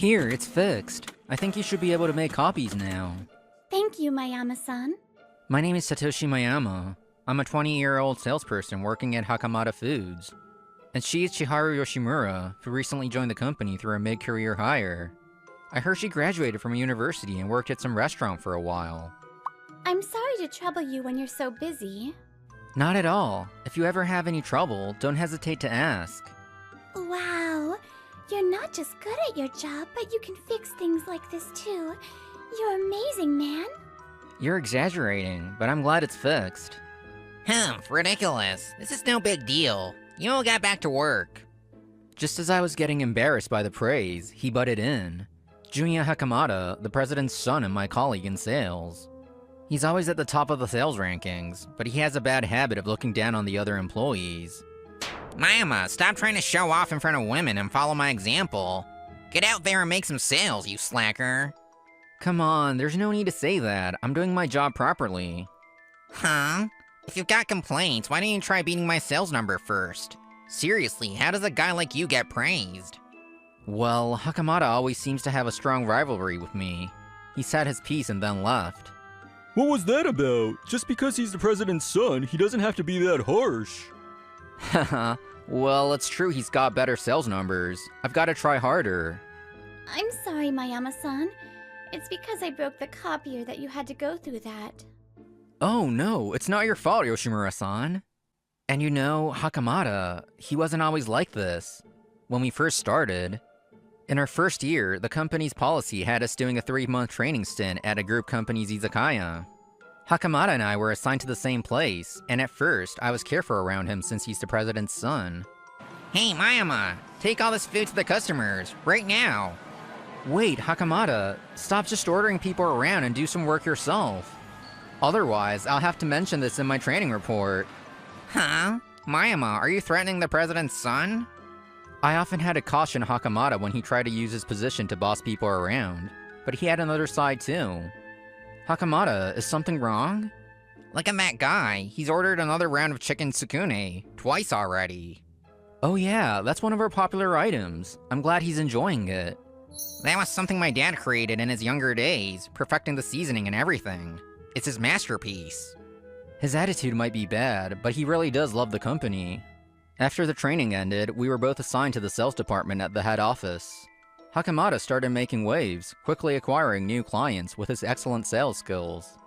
Here, it's fixed. I think you should be able to make copies now. Thank you, Mayama-san. My name is Satoshi Mayama. I'm a 20-year-old salesperson working at Hakamata Foods. And she is Chiharu Yoshimura, who recently joined the company through a mid-career hire. I heard she graduated from a university and worked at some restaurant for a while. I'm sorry to trouble you when you're so busy. Not at all. If you ever have any trouble, don't hesitate to ask. Wow, you're not just good at your job, but you can fix things like this too. You're amazing, man. You're exaggerating, but I'm glad it's fixed. Ridiculous. This is no big deal. You all got back to work. Just as I was getting embarrassed by the praise, he butted in. Junya Hakamata, the president's son and my colleague in sales. He's always at the top of the sales rankings, but he has a bad habit of looking down on the other employees. Mayama, stop trying to show off in front of women and follow my example. Get out there and make some sales, you slacker. Come on, there's no need to say that. I'm doing my job properly. Huh? If you've got complaints, why don't you try beating my sales number first? Seriously, how does a guy like you get praised? Well, Hakamata always seems to have a strong rivalry with me. He said his piece and then left. What was that about? Just because he's the president's son, he doesn't have to be that harsh. Haha, well, it's true he's got better sales numbers. I've got to try harder. I'm sorry, Mayama-san. It's because I broke the copier that you had to go through that. Oh no, it's not your fault, Yoshimura-san. And you know, Hakamata, he wasn't always like this. When we first started, in our first year, the company's policy had us doing a 3-month training stint at a group company's izakaya. Hakamata and I were assigned to the same place, and at first, I was careful around him since he's the president's son. Hey, Mayama, take all this food to the customers, right now. Wait, Hakamata, stop just ordering people around and do some work yourself. Otherwise, I'll have to mention this in my training report. Huh? Mayama, are you threatening the president's son? I often had to caution Hakamata when he tried to use his position to boss people around, but he had another side too. Hakamata, is something wrong? Look at that guy. He's ordered another round of chicken tsukune, twice already. Oh yeah, that's one of our popular items. I'm glad he's enjoying it. That was something my dad created in his younger days, perfecting the seasoning and everything. It's his masterpiece. His attitude might be bad, but he really does love the company. After the training ended, we were both assigned to the sales department at the head office. Hakamata started making waves, quickly acquiring new clients with his excellent sales skills.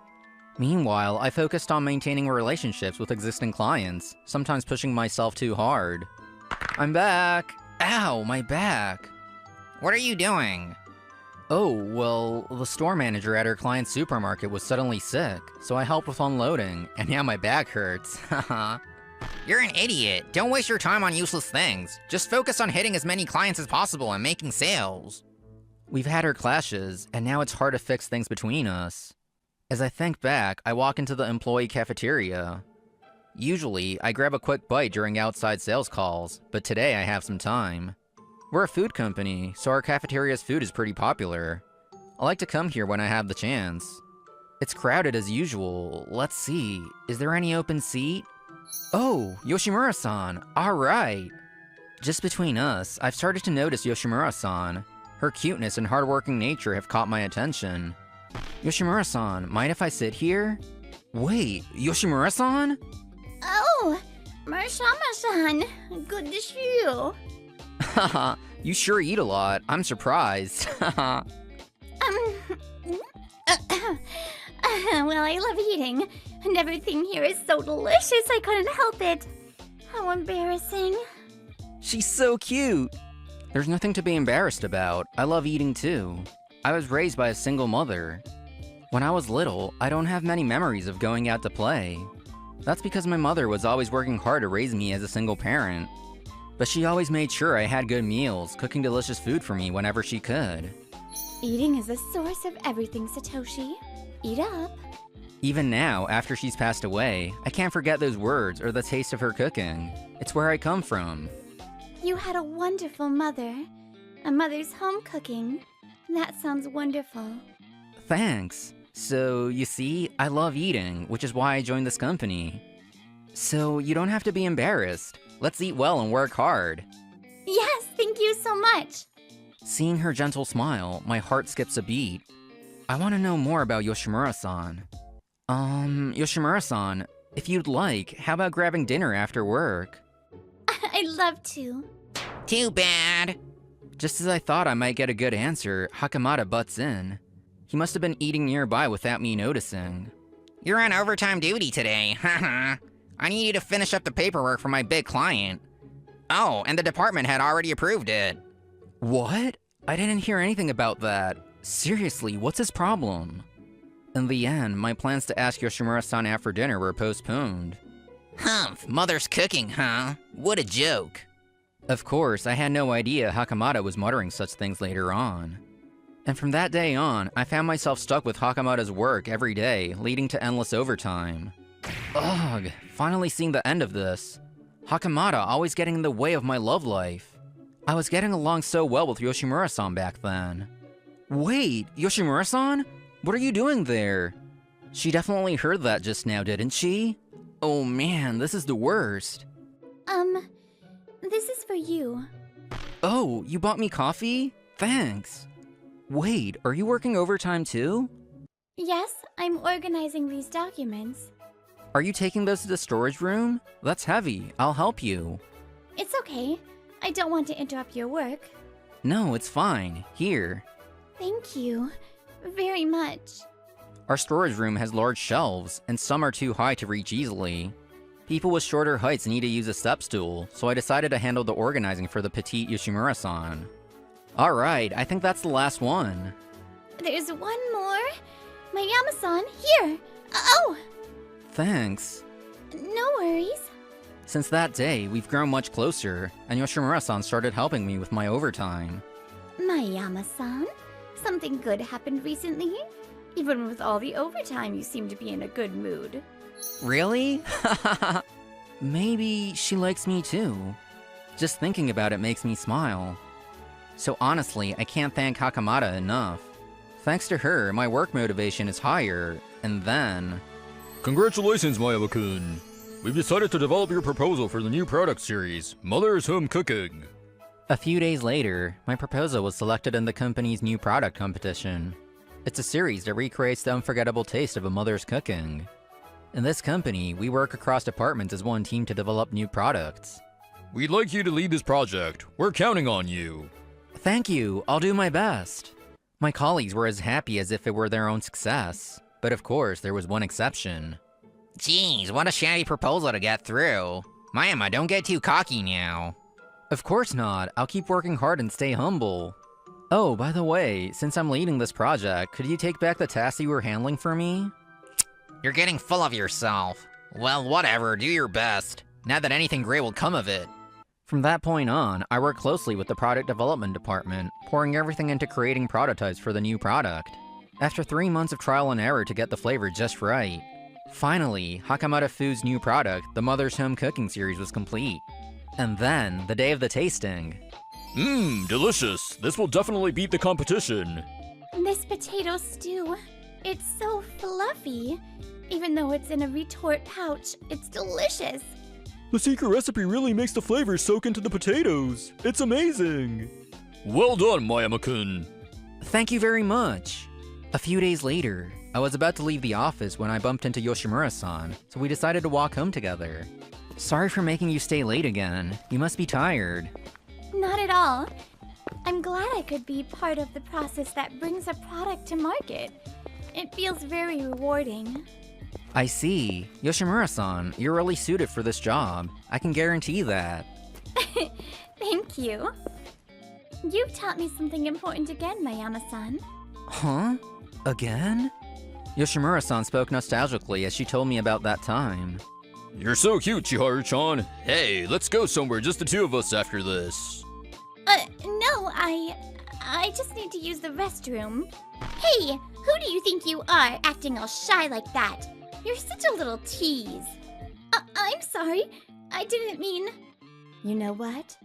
Meanwhile, I focused on maintaining relationships with existing clients, sometimes pushing myself too hard. I'm back! Ow, my back! What are you doing? Oh, well, the store manager at our client's supermarket was suddenly sick, so I helped with unloading, and now my back hurts, haha. You're an idiot. Don't waste your time on useless things. Just focus on hitting as many clients as possible and making sales. We've had our clashes, and now it's hard to fix things between us. As I think back, I walk into the employee cafeteria. Usually, I grab a quick bite during outside sales calls, but today I have some time. We're a food company, so our cafeteria's food is pretty popular. I like to come here when I have the chance. It's crowded as usual. Let's see, is there any open seat? Oh, Yoshimura-san, alright! Just between us, I've started to notice Yoshimura-san. Her cuteness and hardworking nature have caught my attention. Yoshimura-san, mind if I sit here? Wait, Yoshimura-san? Oh, Marshama-san, good to see you. Haha, you sure eat a lot. I'm surprised. Haha. Well, I love eating, and everything here is so delicious I couldn't help it. How embarrassing. She's so cute. There's nothing to be embarrassed about. I love eating too. I was raised by a single mother. When I was little, I don't have many memories of going out to play. That's because my mother was always working hard to raise me as a single parent. But she always made sure I had good meals, cooking delicious food for me whenever she could. Eating is the source of everything, Satoshi. Eat up. Even now, after she's passed away, I can't forget those words or the taste of her cooking. It's where I come from. You had a wonderful mother. A mother's home cooking. That sounds wonderful. Thanks. So, you see, I love eating, which is why I joined this company. So, you don't have to be embarrassed. Let's eat well and work hard. Yes, thank you so much. Seeing her gentle smile, my heart skips a beat. I want to know more about Yoshimura-san. Yoshimura-san, if you'd like, how about grabbing dinner after work? I'd love to. Too bad. Just as I thought I might get a good answer, Hakamata butts in. He must have been eating nearby without me noticing. You're on overtime duty today, haha. I need you to finish up the paperwork for my big client. Oh, and the department had already approved it. What? I didn't hear anything about that. Seriously, what's his problem? In the end, my plans to ask Yoshimura-san out for dinner were postponed. Humph, mother's cooking, huh? What a joke. Of course, I had no idea Hakamata was muttering such things later on. And from that day on, I found myself stuck with Hakamata's work every day, leading to endless overtime. Ugh, finally seeing the end of this. Hakamata always getting in the way of my love life. I was getting along so well with Yoshimura-san back then. Wait, Yoshimura-san? What are you doing there? She definitely heard that just now, didn't she? Oh man, this is the worst. This is for you. Oh, you bought me coffee? Thanks. Wait, are you working overtime too? Yes, I'm organizing these documents. Are you taking those to the storage room? That's heavy. I'll help you. It's okay. I don't want to interrupt your work. No, it's fine. Here. Thank you. Very much. Our storage room has large shelves, and some are too high to reach easily. People with shorter heights need to use a step stool, so I decided to handle the organizing for the petite Yoshimura-san. Alright, I think that's the last one. There's one more. My Yama-san, here. Oh! Thanks. No worries. Since that day, we've grown much closer, and Yoshimura-san started helping me with my overtime. My Yama-san, something good happened recently? Even with all the overtime, you seem to be in a good mood. Really? Maybe she likes me too. Just thinking about it makes me smile. So honestly, I can't thank Hakamata enough. Thanks to her, my work motivation is higher, and then... Congratulations, Mayama-kun. We've decided to develop your proposal for the new product series, Mother's Home Cooking. A few days later, my proposal was selected in the company's new product competition. It's a series that recreates the unforgettable taste of a mother's cooking. In this company, we work across departments as one team to develop new products. We'd like you to lead this project. We're counting on you. Thank you, I'll do my best. My colleagues were as happy as if it were their own success. But of course, there was one exception. Jeez, what a shabby proposal to get through. Mayama, don't get too cocky now. Of course not, I'll keep working hard and stay humble. Oh, by the way, since I'm leading this project, could you take back the task you were handling for me? You're getting full of yourself. Well, whatever, do your best. Not that anything great will come of it. From that point on, I worked closely with the product development department, pouring everything into creating prototypes for the new product. After 3 months of trial and error to get the flavor just right, finally, Hakamata Food's new product, the Mother's Home Cooking series, was complete. And then, the day of the tasting. Mmm, delicious. This will definitely beat the competition. This potato stew, it's so fluffy. Even though it's in a retort pouch, it's delicious. The secret recipe really makes the flavors soak into the potatoes. It's amazing. Well done, Mayama-kun. Thank you very much. A few days later, I was about to leave the office when I bumped into Yoshimura-san, so we decided to walk home together. Sorry for making you stay late again. You must be tired. Not at all. I'm glad I could be part of the process that brings a product to market. It feels very rewarding. I see. Yoshimura-san, you're really suited for this job. I can guarantee that. Thank you. You've taught me something important again, Mayama-san. Huh? Again? Yoshimura-san spoke nostalgically as she told me about that time. You're so cute, Chiharu-chan. Hey, let's go somewhere, just the two of us after this. No, I just need to use the restroom. Hey, who do you think you are, acting all shy like that? You're such a little tease. I'm sorry. I didn't mean... You know what?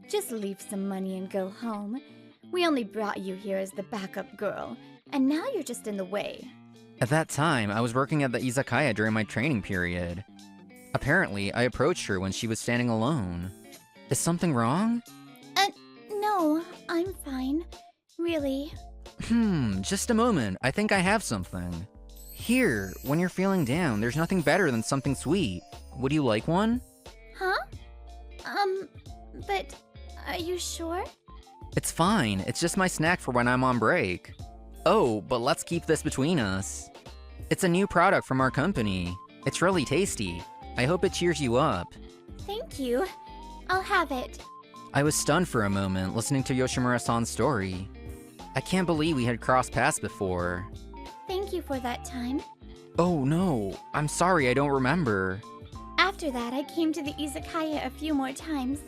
Just leave some money and go home. We only brought you here as the backup girl, and now you're just in the way. At that time, I was working at the izakaya during my training period. Apparently, I approached her when she was standing alone. Is something wrong? No, No, I'm fine. Really. Just a moment. I think I have something. Here, when you're feeling down, there's nothing better than something sweet. Would you like one? Huh? But are you sure? It's fine. It's just my snack for when I'm on break. Oh, but let's keep this between us. It's a new product from our company. It's really tasty. I hope it cheers you up. Thank you. I'll have it. I was stunned for a moment listening to Yoshimura-san's story. I can't believe we had crossed paths before. Thank you for that time. Oh no, I'm sorry I don't remember. After that, I came to the izakaya a few more times,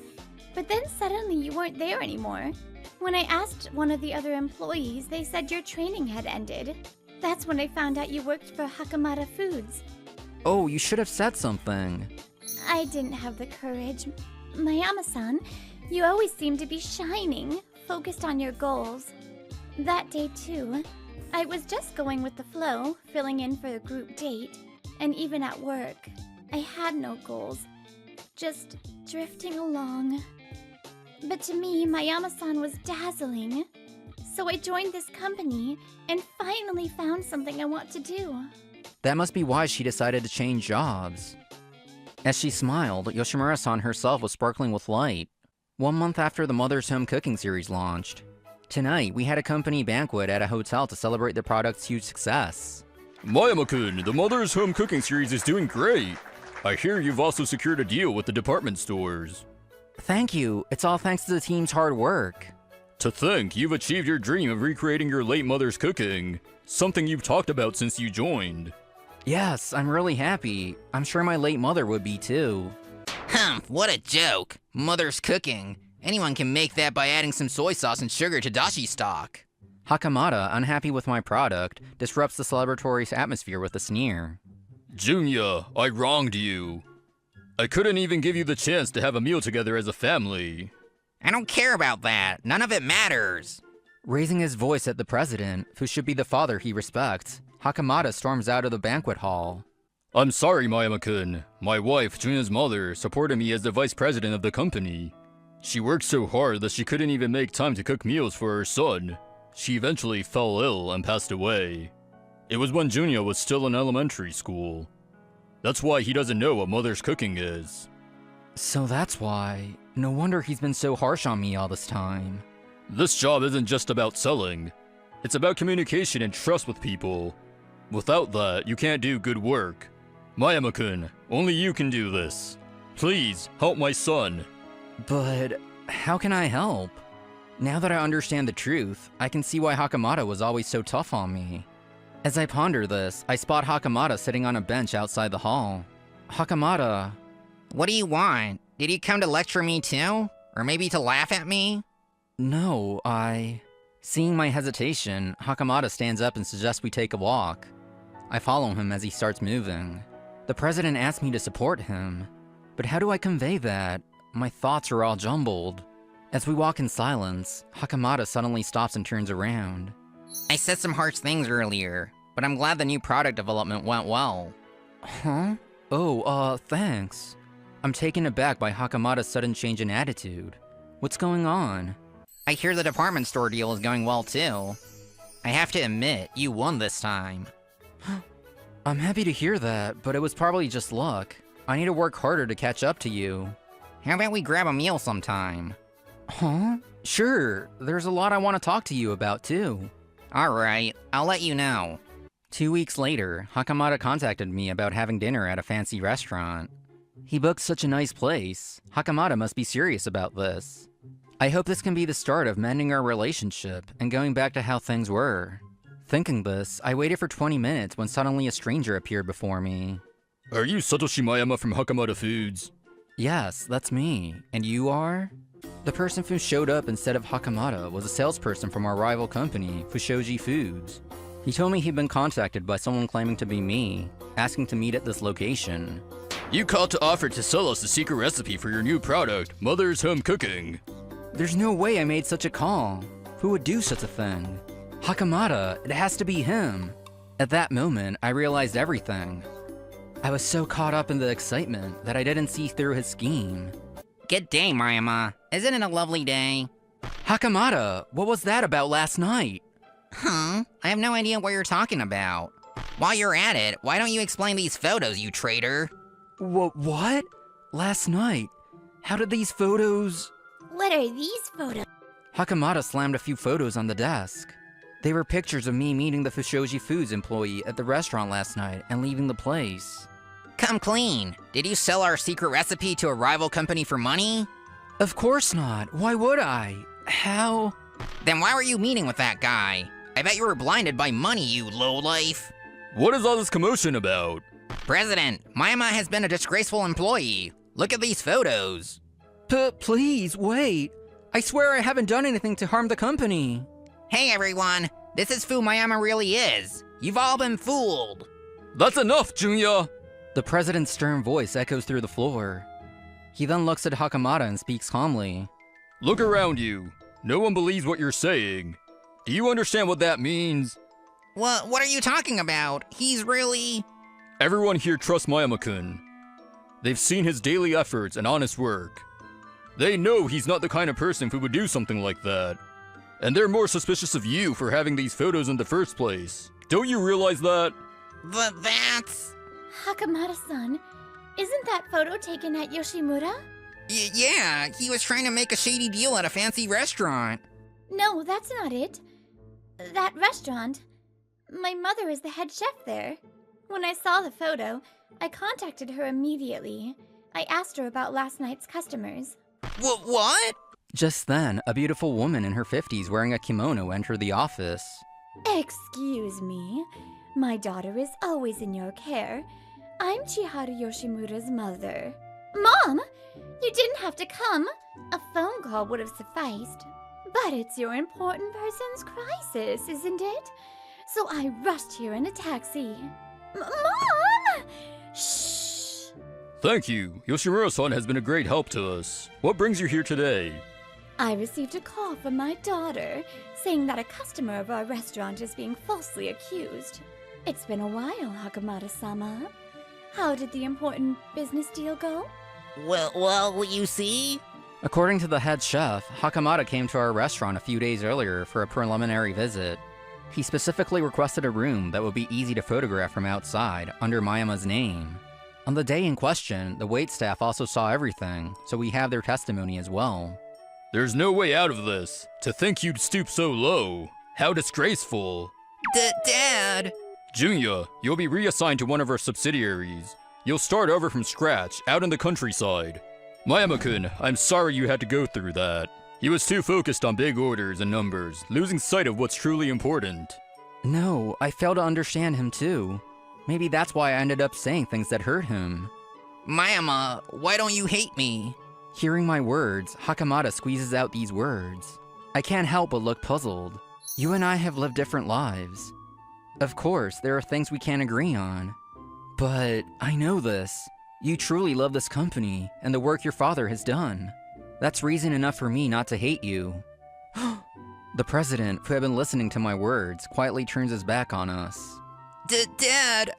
but then suddenly you weren't there anymore. When I asked one of the other employees, they said your training had ended. That's when I found out you worked for Hakamata Foods. Oh, you should have said something. I didn't have the courage. Mayama-san, you always seem to be shining, focused on your goals. That day too, I was just going with the flow, filling in for a group date, and even at work, I had no goals, just drifting along. But to me, Mayama-san was dazzling. So I joined this company and finally found something I want to do. That must be why she decided to change jobs. As she smiled, Yoshimura-san herself was sparkling with light. 1 month after the Mother's Home Cooking series launched. Tonight, we had a company banquet at a hotel to celebrate the product's huge success. Mayama-kun, the Mother's Home Cooking series is doing great. I hear you've also secured a deal with the department stores. Thank you. It's all thanks to the team's hard work. To think you've achieved your dream of recreating your late mother's cooking, something you've talked about since you joined. Yes, I'm really happy. I'm sure my late mother would be too. What a joke. Mother's cooking. Anyone can make that by adding some soy sauce and sugar to dashi stock. Hakamata, unhappy with my product, disrupts the celebratory atmosphere with a sneer. Junya, I wronged you. I couldn't even give you the chance to have a meal together as a family. I don't care about that. None of it matters. Raising his voice at the president, who should be the father he respects, Hakamata storms out of the banquet hall. I'm sorry, Mayama-kun. My wife, Junya's mother, supported me as the vice president of the company. She worked so hard that she couldn't even make time to cook meals for her son. She eventually fell ill and passed away. It was when Junya was still in elementary school. That's why he doesn't know what mother's cooking is. So that's why. No wonder he's been so harsh on me all this time. This job isn't just about selling. It's about communication and trust with people. Without that, you can't do good work. Mayama-kun, only you can do this. Please, help my son. But how can I help? Now that I understand the truth, I can see why Hakamata was always so tough on me. As I ponder this, I spot Hakamata sitting on a bench outside the hall. Hakamata... What do you want? Did you come to lecture me too? Or maybe to laugh at me? No, Seeing my hesitation, Hakamata stands up and suggests we take a walk. I follow him as he starts moving. The president asked me to support him. But how do I convey that? My thoughts are all jumbled. As we walk in silence, Hakamata suddenly stops and turns around. I said some harsh things earlier, but I'm glad the new product development went well. Huh? Oh, thanks. I'm taken aback by Hakamata's sudden change in attitude. What's going on? I hear the department store deal is going well too. I have to admit, you won this time. I'm happy to hear that, but it was probably just luck. I need to work harder to catch up to you. How about we grab a meal sometime? Huh? Sure, there's a lot I want to talk to you about too. Alright, I'll let you know. 2 weeks later, Hakamata contacted me about having dinner at a fancy restaurant. He booked such a nice place. Hakamata must be serious about this. I hope this can be the start of mending our relationship and going back to how things were. Thinking this, I waited for 20 minutes when suddenly a stranger appeared before me. Are you Satoshi Mayama from Hakamata Foods? Yes, that's me. And you are? The person who showed up instead of Hakamata was a salesperson from our rival company, Fushoji Foods. He told me he'd been contacted by someone claiming to be me, asking to meet at this location. You called to offer to sell us the secret recipe for your new product, Mother's Home Cooking. There's no way I made such a call. Who would do such a thing? Hakamata, it has to be him. At that moment, I realized everything. I was so caught up in the excitement that I didn't see through his scheme. Good day, Mayama. Isn't it a lovely day? Hakamata, what was that about last night? Huh? I have no idea what you're talking about. While you're at it, why don't you explain these photos, you traitor? What? Last night? How did these photos... What are these photos? Hakamata slammed a few photos on the desk. They were pictures of me meeting the Fushoji Foods employee at the restaurant last night and leaving the place. Come clean. Did you sell our secret recipe to a rival company for money? Of course not. Why would I? How? Then why were you meeting with that guy? I bet you were blinded by money, you lowlife. What is all this commotion about? President, Mayama has been a disgraceful employee. Look at these photos. Please, wait. I swear I haven't done anything to harm the company. Hey everyone, this is who Mayama really is. You've all been fooled. That's enough, Junya! The president's stern voice echoes through the floor. He then looks at Hakamata and speaks calmly. Look around you. No one believes what you're saying. Do you understand what that means? What are you talking about? He's really... Everyone here trusts Mayama-kun. They've seen his daily efforts and honest work. They know he's not the kind of person who would do something like that. And they're more suspicious of you for having these photos in the first place. Don't you realize that? But that's... Hakamata-san, isn't that photo taken at Yoshimura? Yeah, he was trying to make a shady deal at a fancy restaurant. No, that's not it. That restaurant. My mother is the head chef there. When I saw the photo, I contacted her immediately. I asked her about last night's customers. What? Just then, a beautiful woman in her 50s wearing a kimono entered the office. Excuse me. My daughter is always in your care. I'm Chiharu Yoshimura's mother. Mom! You didn't have to come. A phone call would have sufficed. But it's your important person's crisis, isn't it? So I rushed here in a taxi. Mom! Shh! Thank you. Yoshimura-san has been a great help to us. What brings you here today? I received a call from my daughter saying that a customer of our restaurant is being falsely accused. It's been a while, Hakamata-sama. How did the important business deal go? Well, you see? According to the head chef, Hakamata came to our restaurant a few days earlier for a preliminary visit. He specifically requested a room that would be easy to photograph from outside, under Mayama's name. On the day in question, the waitstaff also saw everything, so we have their testimony as well. There's no way out of this. To think you'd stoop so low. How disgraceful. Dad! Junya, you'll be reassigned to one of our subsidiaries. You'll start over from scratch, out in the countryside. Mayama-kun, I'm sorry you had to go through that. He was too focused on big orders and numbers, losing sight of what's truly important. No, I fail to understand him too. Maybe that's why I ended up saying things that hurt him. Mayama, why don't you hate me? Hearing my words, Hakamata squeezes out these words. I can't help but look puzzled. You and I have lived different lives. Of course, there are things we can't agree on. But I know this. You truly love this company and the work your father has done. That's reason enough for me not to hate you. The president, who had been listening to my words, quietly turns his back on us. Dad,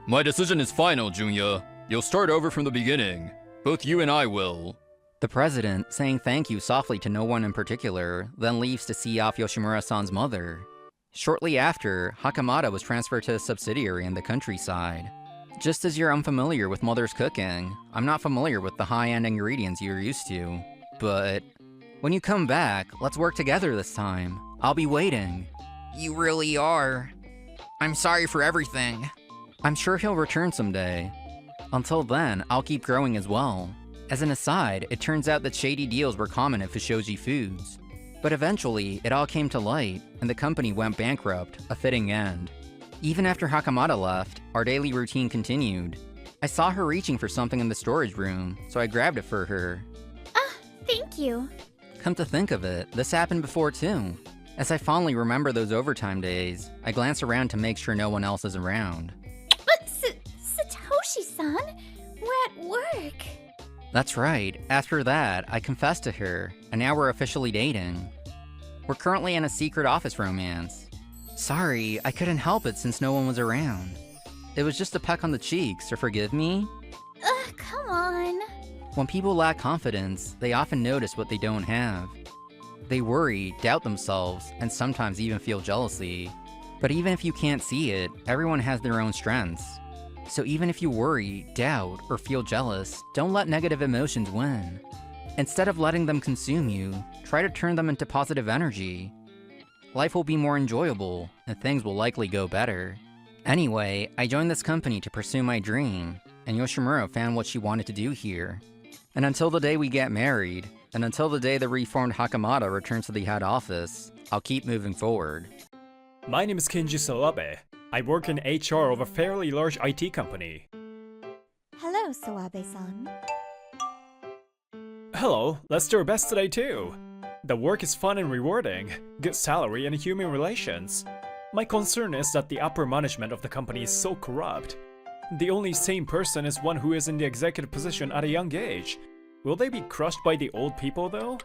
My decision is final, Junya. You'll start over from the beginning. Both you and I will. The president, saying thank you softly to no one in particular, then leaves to see off Yoshimura-san's mother. Shortly after, Hakamata was transferred to a subsidiary in the countryside. Just as you're unfamiliar with mother's cooking, I'm not familiar with the high-end ingredients you're used to. But when you come back, let's work together this time. I'll be waiting. You really are. I'm sorry for everything. I'm sure he'll return someday. Until then, I'll keep growing as well. As an aside, it turns out that shady deals were common at Fushoji Foods. But eventually, it all came to light, and the company went bankrupt, a fitting end. Even after Hakamata left, our daily routine continued. I saw her reaching for something in the storage room, so I grabbed it for her. Thank you. Come to think of it, this happened before too. As I fondly remember those overtime days, I glance around to make sure no one else is around. But Satoshi-san, we're at work. That's right, after that, I confessed to her, and now we're officially dating. We're currently in a secret office romance. Sorry, I couldn't help it since no one was around. It was just a peck on the cheek, so forgive me? Come on. When people lack confidence, they often notice what they don't have. They worry, doubt themselves, and sometimes even feel jealousy. But even if you can't see it, everyone has their own strengths. So even if you worry, doubt, or feel jealous, don't let negative emotions win. Instead of letting them consume you, try to turn them into positive energy. Life will be more enjoyable, and things will likely go better. Anyway, I joined this company to pursue my dream, and Yoshimura found what she wanted to do here. And until the day we get married, and until the day the reformed Hakamata returns to the head office, I'll keep moving forward. My name is Kenji Soabe. I work in HR of a fairly large IT company. Hello, Soabe-san. Hello, let's do our best today too. The work is fun and rewarding, good salary and human relations. My concern is that the upper management of the company is so corrupt. The only sane person is one who is in the executive position at a young age. Will they be crushed by the old people though?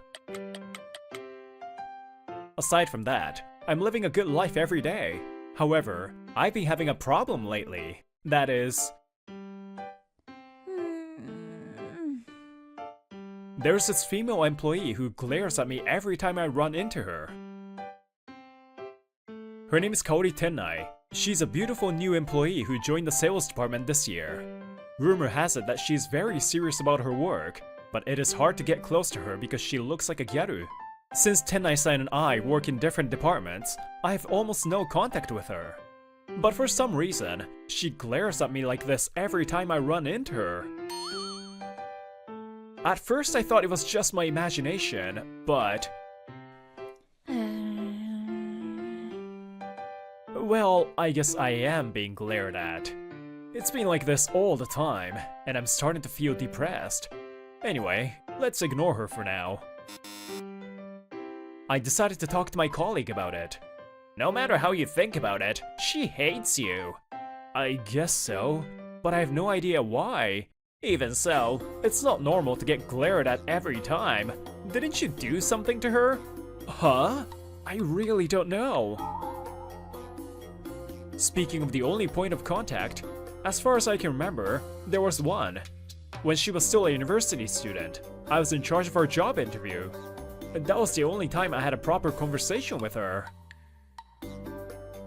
Aside from that, I'm living a good life every day. However, I've been having a problem lately. That is, there's this female employee who glares at me every time I run into her. Her name is Kaori Tennai. She's a beautiful new employee who joined the sales department this year. Rumor has it that she's very serious about her work, but it is hard to get close to her because she looks like a gyaru. Since Tennai-san and I work in different departments, I have almost no contact with her. But for some reason, she glares at me like this every time I run into her. At first I thought it was just my imagination, but... well, I guess I am being glared at. It's been like this all the time, and I'm starting to feel depressed. Anyway, let's ignore her for now. I decided to talk to my colleague about it. No matter how you think about it, she hates you. I guess so, but I have no idea why. Even so, it's not normal to get glared at every time. Didn't you do something to her? Huh? I really don't know. Speaking of the only point of contact, as far as I can remember, there was one. When she was still a university student, I was in charge of her job interview. That was the only time I had a proper conversation with her.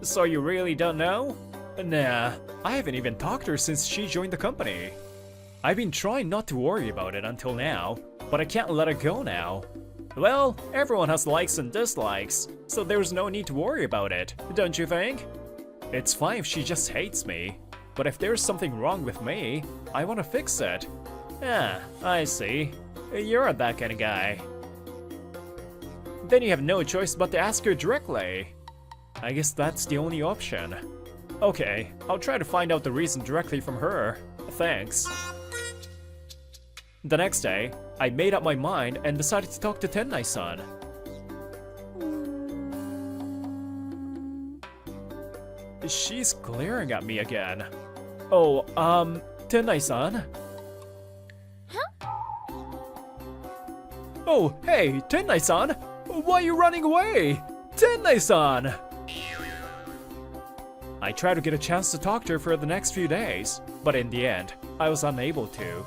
So you really don't know? Nah, I haven't even talked to her since she joined the company. I've been trying not to worry about it until now, but I can't let it go now. Well, everyone has likes and dislikes, so there's no need to worry about it, don't you think? It's fine if she just hates me, but if there's something wrong with me, I want to fix it. Ah, I see. You're that kind of guy. Then you have no choice but to ask her directly. I guess that's the only option. Okay, I'll try to find out the reason directly from her. Thanks. The next day, I made up my mind and decided to talk to Tennai-san. She's glaring at me again. Oh, Tennai-san? Huh? Oh, hey, Tennai-san! Why are you running away? Tennai-san! I tried to get a chance to talk to her for the next few days, but in the end, I was unable to.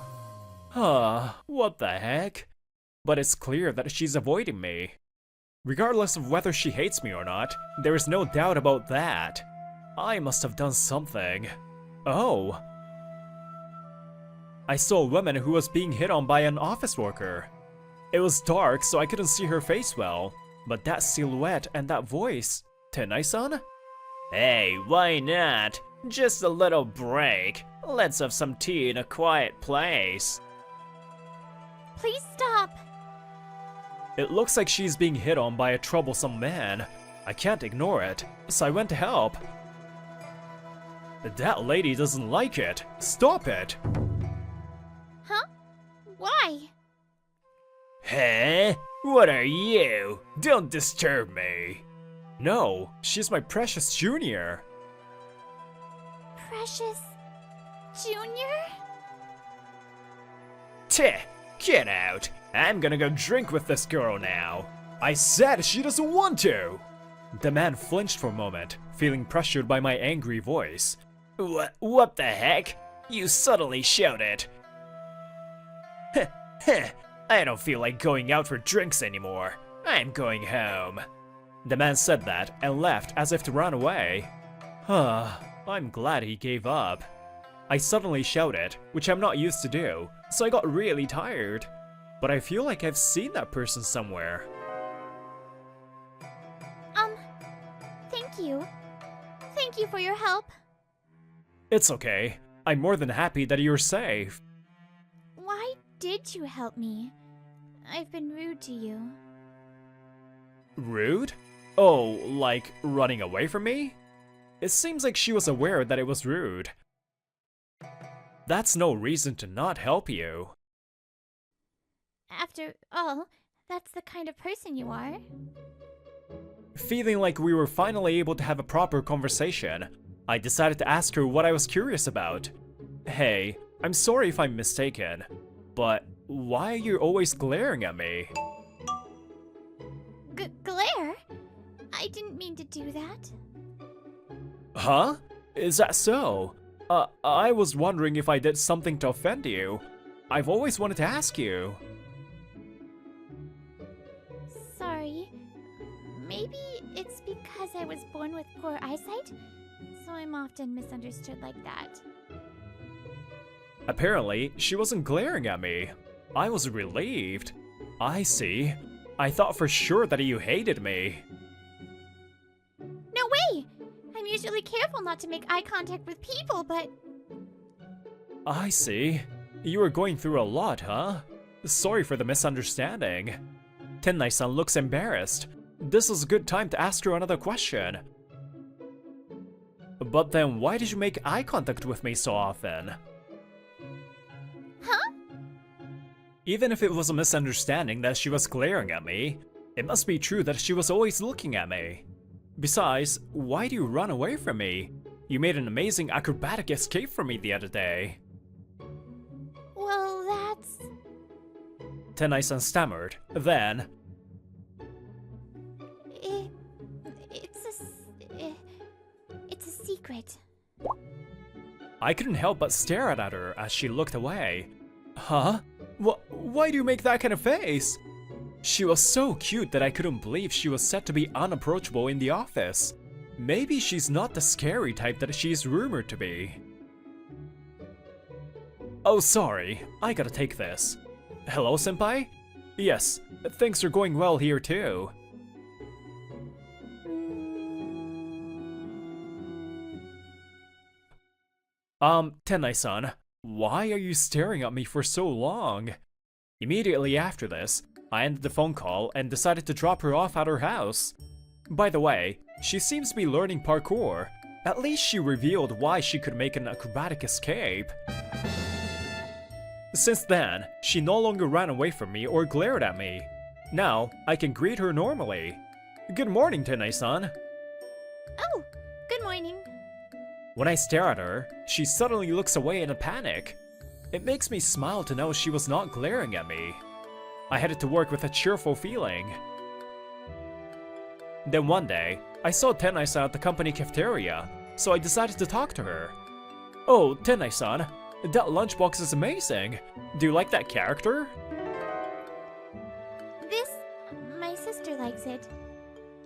What the heck? But it's clear that she's avoiding me. Regardless of whether she hates me or not, there is no doubt about that. I must have done something. Oh. I saw a woman who was being hit on by an office worker. It was dark, so I couldn't see her face well, but that silhouette and that voice... Tennai-san? Hey, why not? Just a little break. Let's have some tea in a quiet place. Please stop. It looks like she's being hit on by a troublesome man. I can't ignore it, so I went to help. That lady doesn't like it. Stop it! Huh? Why? Huh? What are you? Don't disturb me. No, she's my precious junior. Precious Junior? Tch, get out. I'm gonna go drink with this girl now. I said she doesn't want to. The man flinched for a moment, feeling pressured by my angry voice. What the heck? You subtly shouted. Heh, I don't feel like going out for drinks anymore. I'm going home. The man said that and left as if to run away. I'm glad he gave up. I suddenly shouted, which I'm not used to do, so I got really tired. But I feel like I've seen that person somewhere. Thank you. Thank you for your help. It's okay. I'm more than happy that you're safe. Why did you help me? I've been rude to you. Rude? Oh, like running away from me? It seems like she was aware that it was rude. That's no reason to not help you. After all, that's the kind of person you are. Feeling like we were finally able to have a proper conversation, I decided to ask her what I was curious about. Hey, I'm sorry if I'm mistaken, but why are you always glaring at me? Glare? I didn't mean to do that. Huh? Is that so? I was wondering if I did something to offend you. I've always wanted to ask you. Sorry. Maybe it's because I was born with poor eyesight, so I'm often misunderstood like that. Apparently, she wasn't glaring at me. I was relieved. I see. I thought for sure that you hated me. No way! I'm usually careful not to make eye contact with people, but... I see. You were going through a lot, huh? Sorry for the misunderstanding. Tennai-san looks embarrassed. This is a good time to ask her another question. But then why did you make eye contact with me so often? Huh? Even if it was a misunderstanding that she was glaring at me, it must be true that she was always looking at me. Besides, why do you run away from me? You made an amazing acrobatic escape from me the other day. Well, that's... Tennai-san stammered. Then, It's a secret. I couldn't help but stare at her as she looked away. Huh? Why do you make that kind of face? She was so cute that I couldn't believe she was said to be unapproachable in the office. Maybe she's not the scary type that she's rumored to be. Oh, sorry. I gotta take this. Hello, senpai? Yes, things are going well here too. Tennai-san, why are you staring at me for so long? Immediately after this, I ended the phone call and decided to drop her off at her house. By the way, she seems to be learning parkour. At least she revealed why she could make an acrobatic escape. Since then, she no longer ran away from me or glared at me. Now, I can greet her normally. Good morning, Tennai-san. Oh, good morning. When I stare at her, she suddenly looks away in a panic. It makes me smile to know she was not glaring at me. I headed to work with a cheerful feeling. Then one day, I saw Tennai-san at the company cafeteria, so I decided to talk to her. Oh, Tennai-san, that lunchbox is amazing. Do you like that character? My sister likes it.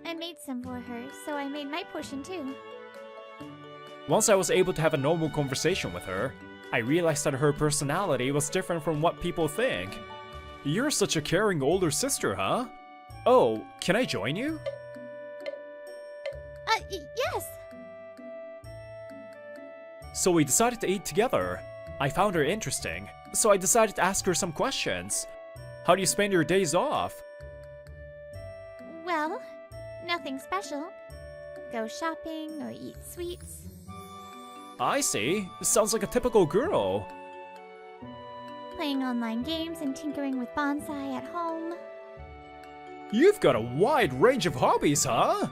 I made some for her, so I made my portion too. Once I was able to have a normal conversation with her, I realized that her personality was different from what people think. You're such a caring older sister, huh? Oh, can I join you? Yes. So we decided to eat together. I found her interesting, so I decided to ask her some questions. How do you spend your days off? Well, nothing special. Go shopping or eat sweets. I see. Sounds like a typical girl. Playing online games and tinkering with bonsai at home. You've got a wide range of hobbies, huh?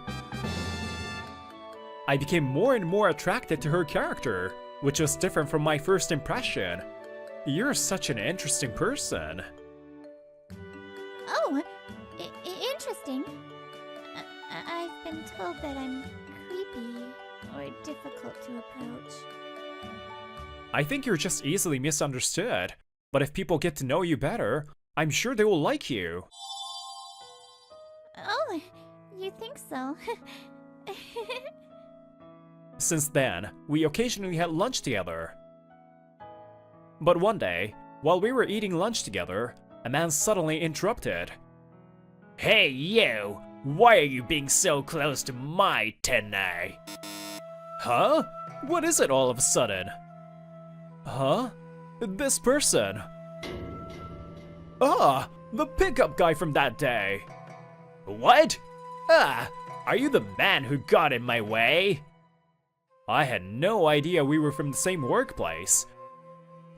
I became more and more attracted to her character, which was different from my first impression. You're such an interesting person. Oh, interesting. I've been told that I'm creepy or difficult to approach. I think you're just easily misunderstood. But if people get to know you better, I'm sure they will like you. Oh, you think so? Since then, we occasionally had lunch together. But one day, while we were eating lunch together, a man suddenly interrupted. Hey you! Why are you being so close to my tenne? Huh? What is it all of a sudden? Huh? This person. Ah, the pickup guy from that day. What? Ah, are you the man who got in my way? I had no idea we were from the same workplace.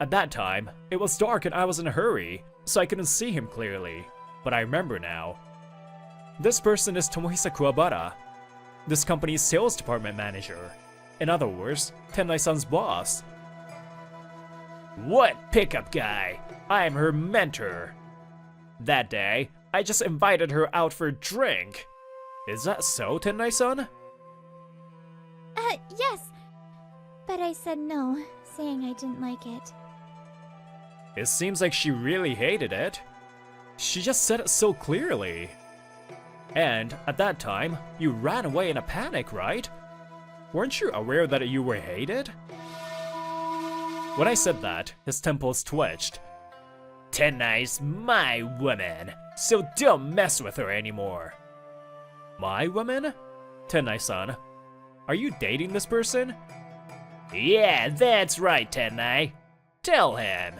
At that time, it was dark and I was in a hurry, so I couldn't see him clearly, but I remember now. This person is Tomohisa Kuwabara, this company's sales department manager. In other words, Tennai-san's boss. What pickup guy? I am her mentor. That day, I just invited her out for a drink. Is that so, Tennai-san? Yes. But I said no, saying I didn't like it. It seems like she really hated it. She just said it so clearly. And at that time, you ran away in a panic, right? Weren't you aware that you were hated? When I said that, his temples twitched. Tennai's my woman, so don't mess with her anymore. My woman? Tennai-san, are you dating this person? Yeah, that's right, Tennai. Tell him.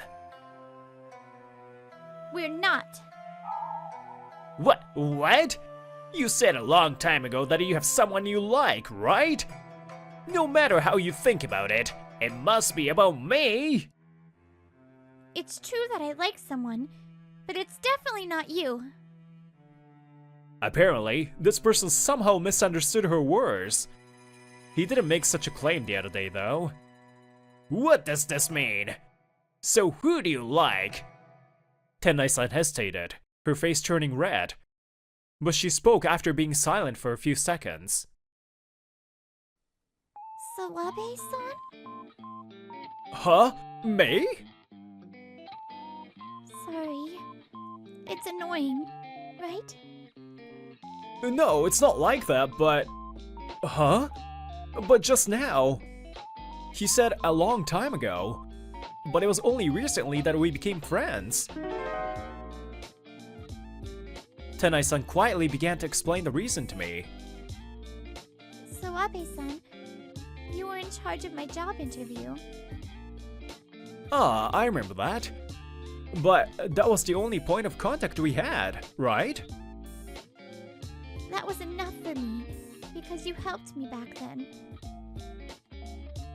We're not. What? You said a long time ago that you have someone you like, right? No matter how you think about it, it must be about me. It's true that I like someone, but it's definitely not you. Apparently, this person somehow misunderstood her words. He didn't make such a claim the other day, though. What does this mean? So who do you like? Tennai-san hesitated, her face turning red. But she spoke after being silent for a few seconds. Sawabe-san? Huh? Me? Sorry. It's annoying, right? No, it's not like that, but... Huh? But just now. He said a long time ago. But it was only recently that we became friends. Tennai-san quietly began to explain the reason to me. Sawabe-san, you were in charge of my job interview. Ah, I remember that. But that was the only point of contact we had, right? That was enough for me, because you helped me back then.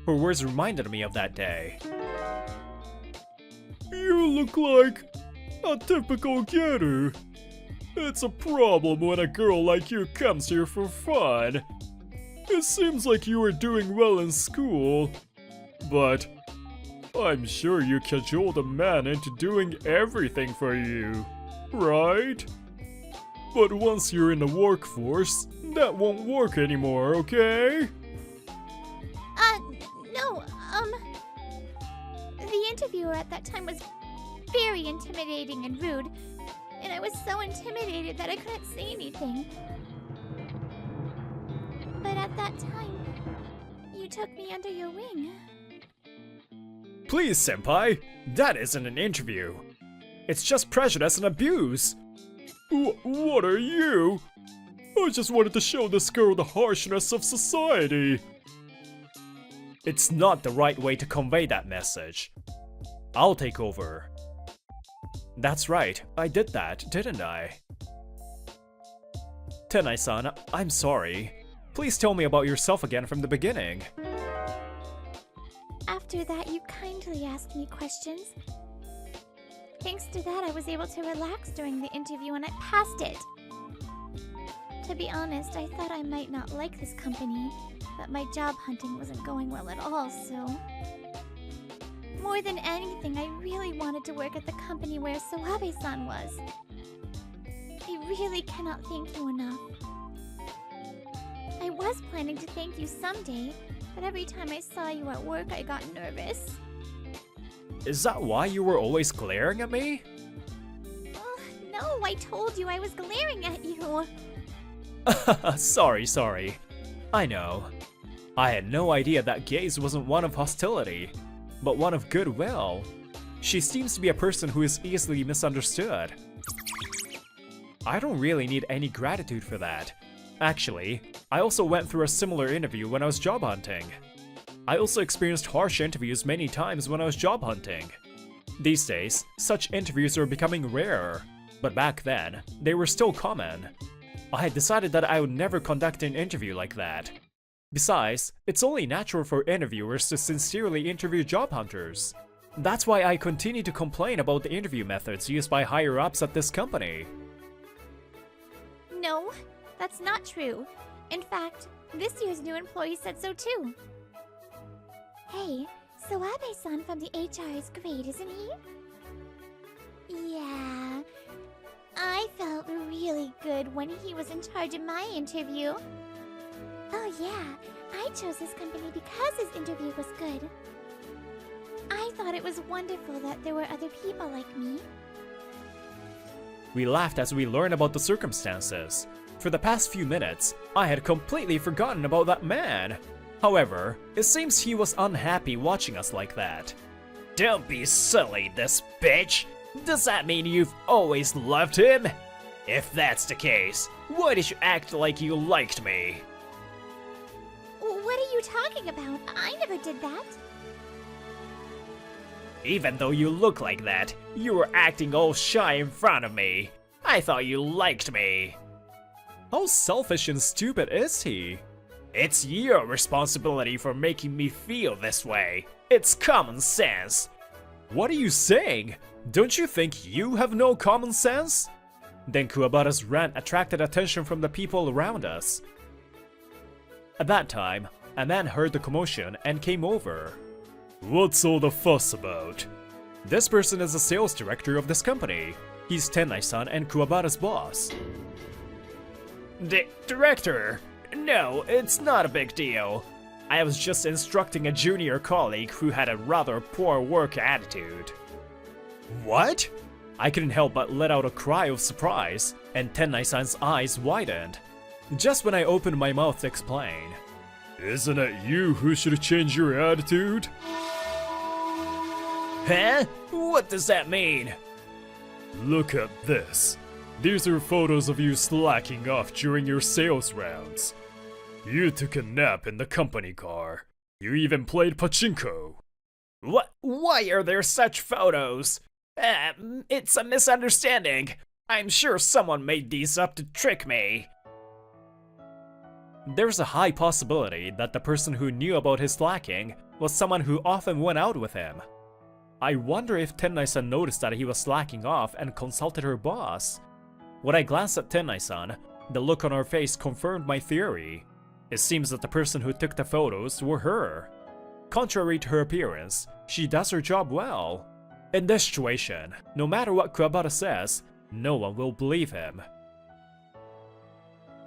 Her words reminded me of that day. You look like a typical getter. It's a problem when a girl like you comes here for fun. It seems like you were doing well in school, but I'm sure you cajoled a man into doing everything for you, right? But once you're in the workforce, that won't work anymore, okay? No, the interviewer at that time was very intimidating and rude, and I was so intimidated that I couldn't say anything. But at that time, you took me under your wing. Please, senpai, that isn't an interview. It's just prejudice and abuse. What are you? I just wanted to show this girl the harshness of society. It's not the right way to convey that message. I'll take over. That's right, I did that, didn't I? Tennai-san, I'm sorry. Please tell me about yourself again from the beginning. After that, you kindly asked me questions. Thanks to that, I was able to relax during the interview and I passed it. To be honest, I thought I might not like this company, but my job hunting wasn't going well at all, so... More than anything, I really wanted to work at the company where Sawabe-san was. I really cannot thank you enough. I was planning to thank you someday, but every time I saw you at work, I got nervous. Is that why you were always glaring at me? No, I told you I was glaring at you. Sorry. I know. I had no idea that gaze wasn't one of hostility, but one of goodwill. She seems to be a person who is easily misunderstood. I don't really need any gratitude for that. Actually, I also went through a similar interview when I was job hunting. I also experienced harsh interviews many times when I was job hunting. These days, such interviews are becoming rarer, but back then, they were still common. I had decided that I would never conduct an interview like that. Besides, it's only natural for interviewers to sincerely interview job hunters. That's why I continue to complain about the interview methods used by higher-ups at this company. No, that's not true. In fact, this year's new employee said so too. Hey, so Abe-san from the HR is great, isn't he? Yeah. I felt really good when he was in charge of my interview. Oh yeah, I chose this company because his interview was good. I thought it was wonderful that there were other people like me. We laughed as we learned about the circumstances. For the past few minutes, I had completely forgotten about that man. However, it seems he was unhappy watching us like that. Don't be silly, this bitch! Does that mean you've always loved him? If that's the case, why did you act like you liked me? What are you talking about? I never did that. Even though you look like that, you were acting all shy in front of me. I thought you liked me. How selfish and stupid is he? It's your responsibility for making me feel this way. It's common sense. What are you saying? Don't you think you have no common sense? Then Kuwabara's rant attracted attention from the people around us. At that time, a man heard the commotion and came over. What's all the fuss about? This person is the sales director of this company. He's Tennai-san and Kuwabara's boss. Director? No, it's not a big deal. I was just instructing a junior colleague who had a rather poor work attitude. What? I couldn't help but let out a cry of surprise, and Tennai-san's eyes widened. Just when I opened my mouth to explain. Isn't it you who should change your attitude? Huh? What does that mean? Look at this. These are photos of you slacking off during your sales rounds. You took a nap in the company car. You even played pachinko. What? Why are there such photos? It's a misunderstanding. I'm sure someone made these up to trick me. There's a high possibility that the person who knew about his slacking was someone who often went out with him. I wonder if Tennai-san noticed that he was slacking off and consulted her boss. When I glanced at Tennai-san, the look on her face confirmed my theory. It seems that the person who took the photos were her. Contrary to her appearance, she does her job well. In this situation, no matter what Kuwabara says, no one will believe him.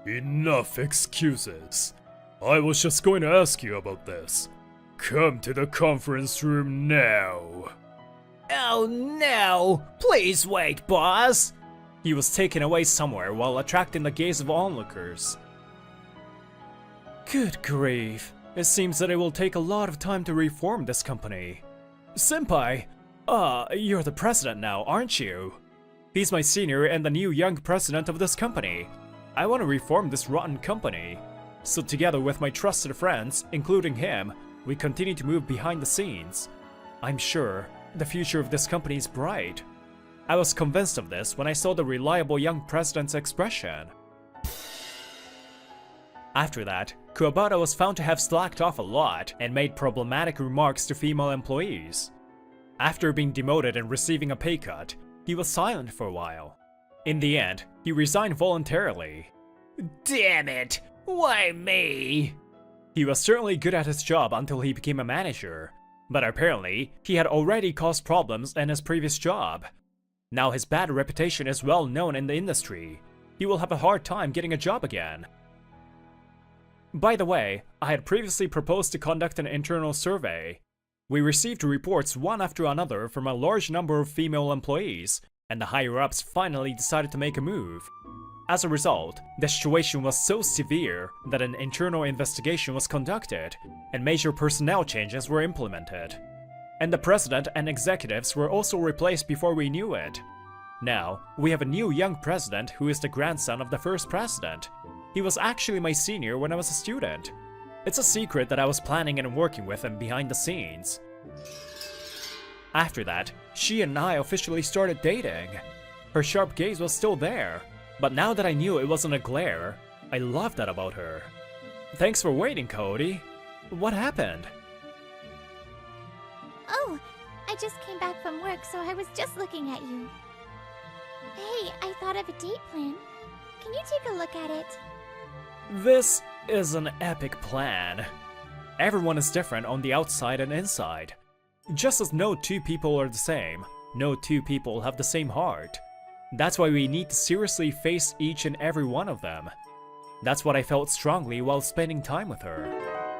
Enough excuses. I was just going to ask you about this. Come to the conference room now. Oh no! Please wait, boss! He was taken away somewhere while attracting the gaze of onlookers. Good grief. It seems that it will take a lot of time to reform this company. Senpai, you're the president now, aren't you? He's my senior and the new young president of this company. I want to reform this rotten company. So together with my trusted friends, including him, we continue to move behind the scenes. I'm sure the future of this company is bright. I was convinced of this when I saw the reliable young president's expression. After that, Kuwabara was found to have slacked off a lot and made problematic remarks to female employees. After being demoted and receiving a pay cut, he was silent for a while. In the end, he resigned voluntarily. Damn it! Why me? He was certainly good at his job until he became a manager, but apparently he had already caused problems in his previous job. Now his bad reputation is well known in the industry. He will have a hard time getting a job again. By the way, I had previously proposed to conduct an internal survey. We received reports one after another from a large number of female employees, and the higher-ups finally decided to make a move. As a result, the situation was so severe that an internal investigation was conducted, and major personnel changes were implemented. And the president and executives were also replaced before we knew it. Now, we have a new young president who is the grandson of the first president. He was actually my senior when I was a student. It's a secret that I was planning and working with him behind the scenes. After that, she and I officially started dating. Her sharp gaze was still there, but now that I knew it wasn't a glare, I loved that about her. Thanks for waiting, Cody. What happened? Oh, I just came back from work, so I was just looking at you. Hey, I thought of a date plan. Can you take a look at it? This is an epic plan. Everyone is different on the outside and inside. Just as no two people are the same, no two people have the same heart. That's why we need to seriously face each and every one of them. That's what I felt strongly while spending time with her.